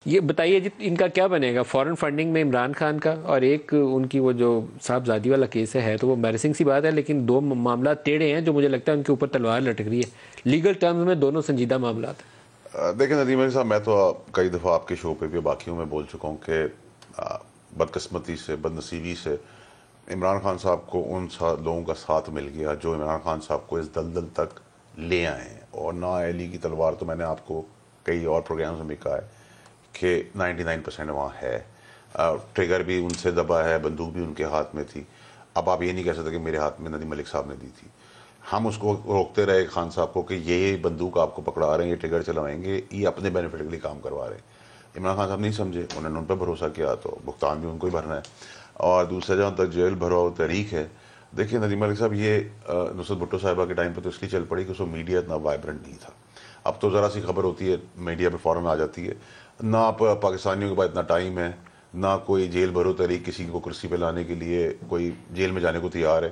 یہ بتائیے جی ان کا کیا بنے گا فورن فنڈنگ میں عمران خان کا، اور ایک ان کی وہ جو صاحبزادی والا کیس ہے تو وہ امبیرسنگ سی بات ہے، لیکن دو معاملات ٹیڑھے ہیں جو مجھے لگتا ہے ان کے اوپر تلوار لٹک رہی ہے لیگل ٹرمز میں، دونوں سنجیدہ معاملات ہیں۔ دیکھیں ندیم علی صاحب، میں تو کئی دفعہ آپ کے شو پہ بھی باقیوں میں بول چکا ہوں کہ بدقسمتی سے، بد نصیبی سے عمران خان صاحب کو ان لوگوں کا ساتھ مل گیا جو عمران خان صاحب کو اس دلدل تک لے آئے ہیں، اور نا اہلی کی تلوار تو میں نے آپ کو کئی اور پروگرامز میں بھی کہا ہے کہ 99% وہاں ہے، ٹریگر بھی ان سے دبا ہے، بندوق بھی ان کے ہاتھ میں تھی۔ اب آپ یہ نہیں کہہ سکتے کہ میرے ہاتھ میں ندیم ملک صاحب نے دی تھی، ہم اس کو روکتے رہے خان صاحب کو کہ یہ بندوق آپ کو پکڑا رہے ہیں، یہ ٹریگر چلوائیں گے، یہ اپنے بینیفٹ کے لیے کام کروا رہے ہیں۔ عمران خان صاحب نہیں سمجھے، انہوں نے ان پہ بھروسہ کیا تو بھگتان بھی ان کو ہی بھرنا ہے۔ اور دوسرا جہاں تک جیل بھرو تحریک ہے، دیکھیے ندیم ملک صاحب، یہ نصرت بھٹو صاحبہ کے ٹائم پہ تو اس لیے چل پڑی کہ اس کو میڈیا اتنا وائبرنٹ نہیں تھا۔ اب تو ذرا سی خبر ہوتی ہے میڈیا پہ فوراً آ جاتی ہے، نہ پاکستانیوں کے پاس اتنا ٹائم ہے، نہ کوئی جیل بھرو تحریک کسی کو کرسی پہ لانے کے لیے کوئی جیل میں جانے کو تیار ہے۔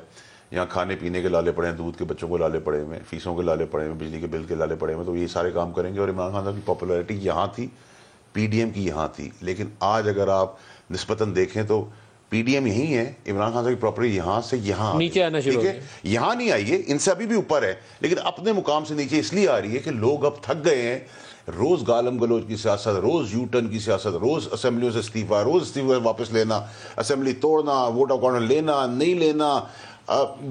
یہاں کھانے پینے کے لالے پڑے ہیں، دودھ کے بچوں کو لالے پڑے ہوئے ہیں، فیسوں کے لالے پڑے ہوئے ہیں، بجلی کے بل کے لالے پڑے ہوئے ہیں، تو یہ سارے کام کریں گے۔ اور عمران خان صاحب کی پاپولیرٹی یہاں تھی، پی ڈی ایم کی یہاں تھی، لیکن آج اگر آپ نسبتاً دیکھیں تو پی ڈی ایم یہی ہے، عمران خان صاحب کی پراپرٹی یہاں سے یہاں نیچے آنا شروع ہو ٹھیک ہے، یہاں نہیں آئی ہے، ان سے ابھی بھی اوپر ہے، لیکن اپنے مقام سے نیچے اس لیے آ رہی ہے کہ لوگ اب تھک گئے ہیں، روز گالم گلوچ کی سیاست، روز یو ٹرن کی سیاست، روز اسمبلیوں سے استعفیٰ، روز استعفیٰ واپس لینا، اسمبلی توڑنا، ووٹ آف کارنر لینا نہیں لینا،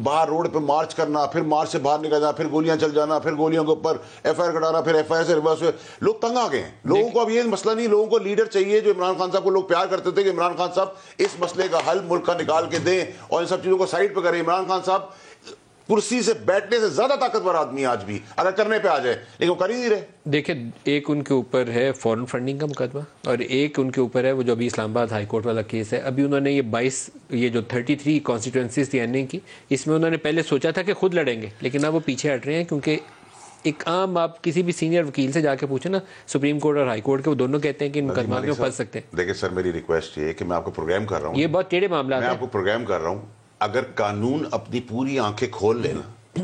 باہر روڈ پہ مارچ کرنا، پھر مارچ سے باہر نکل جانا، پھر گولیاں چل جانا، پھر گولیوں کے اوپر ایف آئی آر کٹانا، پھر ایف آئی آر سے ریورس ہوئے، لوگ تنگ آ گئے ہیں۔ لوگوں کو اب یہ مسئلہ نہیں، لوگوں کو لیڈر چاہیے جو عمران خان صاحب کو لوگ پیار کرتے تھے کہ عمران خان صاحب اس مسئلے کا حل ملک کا نکال کے دیں اور ان سب چیزوں کو سائڈ پہ کریں۔ عمران خان صاحب کرسی سے بیٹھنے سے زیادہ طاقتور آدمی آج بھی اگر کرنے پہ آ جائے، لیکن وہ کر ہی نہیں رہے۔ دیکھیں ایک ان کے اوپر ہے فورن فنڈنگ کا مقدمہ، اور ایک ان کے اوپر ہے وہ جو ابھی اسلام آباد ہائی کورٹ والا کیس ہے۔ ابھی انہوں نے یہ جو 33 کانسٹیٹوئنسیز تھی این اے کی، اس میں انہوں نے پہلے سوچا تھا کہ خود لڑیں گے، لیکن اب وہ پیچھے ہٹ رہے ہیں، کیونکہ ایک عام آپ کسی بھی سینئر وکیل سے جا کے پوچھیں نا، سپریم کورٹ اور ہائی کورٹ کے، وہ دونوں کہتے ہیں کہ ان مقدمات میں پھنس سکتے ہیں۔ دیکھیں سر، میری ریکویسٹ یہ ہے کہ میں آپ کو پروگرام کر رہا ہوں، یہ بہت ٹیڑھے معاملات ہیں، میں آپ کو پروگرام کر رہا ہوں، اگر قانون اپنی پوری آنکھیں کھول لینا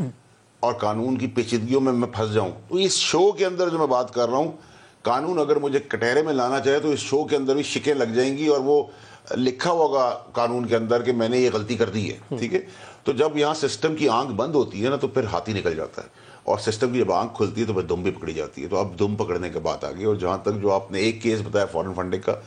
اور قانون کی پیچیدگیوں میں پھنس جاؤں تو اس شو کے اندر جو میں بات کر رہا ہوں، قانون اگر مجھے کٹہرے میں لانا چاہے تو اس شو کے اندر بھی شکیں لگ جائیں گی، اور وہ لکھا ہوگا قانون کے اندر کہ میں نے یہ غلطی کر دی ہے، ٹھیک ہے۔ تو جب یہاں سسٹم کی آنکھ بند ہوتی ہے نا تو پھر ہاتھی نکل جاتا ہے، اور سسٹم کی جب آنکھ کھلتی ہے تو پھر دم بھی پکڑی جاتی ہے۔ تو اب دم پکڑنے کی بات آ گئی، اور جہاں تک جو آپ نے ایک کیس بتایا فورن فنڈنگ کا،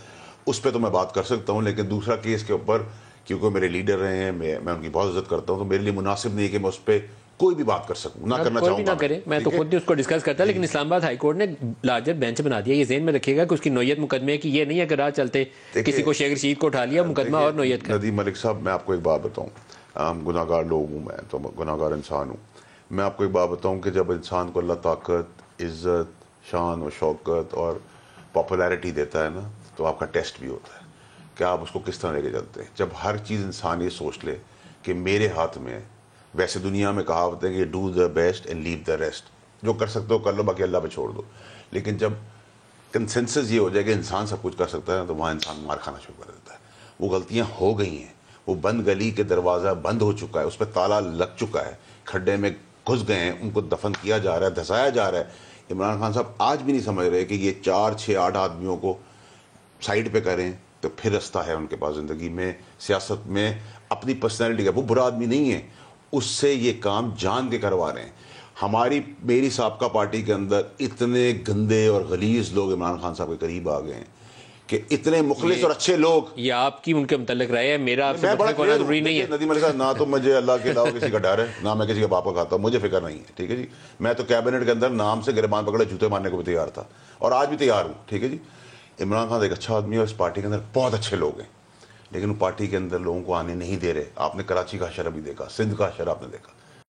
اس پہ تو میں بات کر سکتا ہوں، لیکن دوسرا کیس کے اوپر کیونکہ میرے لیڈر رہے ہیں، میں ان کی بہت عزت کرتا ہوں، تو میرے لیے مناسب نہیں کہ میں اس پہ کوئی بھی بات کر سکوں، نہ کرنا چاہوں گا۔ نہ کرے، میں تو خود نہیں اس کو ڈسکس کرتا، لیکن اسلام آباد ہائی کورٹ نے لارجر بینچ بنا دیا۔ یہ ذہن میں رکھیے گا کہ اس کی نوعیت مقدمے کی یہ نہیں ہے کہ راہ چلتے کسی کو شیخ رشید کو اٹھا لیا، مقدمہ اور نوعیت کا۔ ندیم ملک صاحب، میں آپ کو ایک بات بتاؤں، گناہ گار لوگ ہوں، میں تو گناہ گار انسان ہوں، میں آپ کو ایک بات بتاؤں کہ جب انسان کو اللہ طاقت، عزت، شان و شوکت اور پاپولیرٹی دیتا ہے نا تو آپ کا ٹیسٹ بھی ہوتا ہے کہ آپ اس کو کس طرح لے کے چلتے ہیں۔ جب ہر چیز انسان یہ سوچ لے کہ میرے ہاتھ میں ہے، ویسے دنیا میں کہاوت ہے کہ do the best and leave the rest, جو کر سکتے ہو کر لو، باقی اللہ پہ چھوڑ دو۔ لیکن جب کنسنسس یہ ہو جائے کہ انسان سب کچھ کر سکتا ہے تو وہاں انسان مار کھانا شروع کر دیتا ہے۔ وہ غلطیاں ہو گئی ہیں، وہ بند گلی کے دروازہ بند ہو چکا ہے، اس پہ تالا لگ چکا ہے، کھڈے میں گھس گئے ہیں، ان کو دفن کیا جا رہا ہے، دھسایا جا رہا ہے۔ عمران خان صاحب آج بھی نہیں سمجھ رہے کہ یہ 4 6 8 آدمیوں کو سائڈ پہ کریں تو پھر رستہ ہے ان کے پاس زندگی میں، سیاست میں، اپنی پرسنالٹی کا۔ وہ برا آدمی نہیں ہے، اس سے یہ کام جان کے کروا رہے ہیں۔ میری سابقہ پارٹی کے اندر اتنے گندے اور غلیظ لوگ عمران خان صاحب کے قریب آ گئے ہیں کہ اتنے مخلص اور اچھے لوگ۔ یہ آپ کی ان کے متعلق رائے ہے، میرا آپ سے بڑا کوئی ضروری نہیں ہے۔ ندیم علی صاحب، نہ تو مجھے اللہ کے علاوہ کسی کا ڈر ہے، نہ میں کسی کا باپ کا کھاتا ہوں، مجھے فکر نہیں ہے، ٹھیک ہے جی۔ میں تو کیبنٹ کے اندر نام سے گریبان پکڑے جوتے مارنے کو بھی تیار تھا، اور آج بھی تیار ہوں، ٹھیک ہے جی۔ عمران خان ایک اچھا آدمی ہے، اور اس پارٹی کے اندر بہت اچھے لوگ ہیں، لیکن وہ پارٹی کے اندر لوگوں کو آنے نہیں دے رہے۔ آپ نے کراچی کا حشر ابھی دیکھا، سندھ کا حشر آپ نے دیکھا،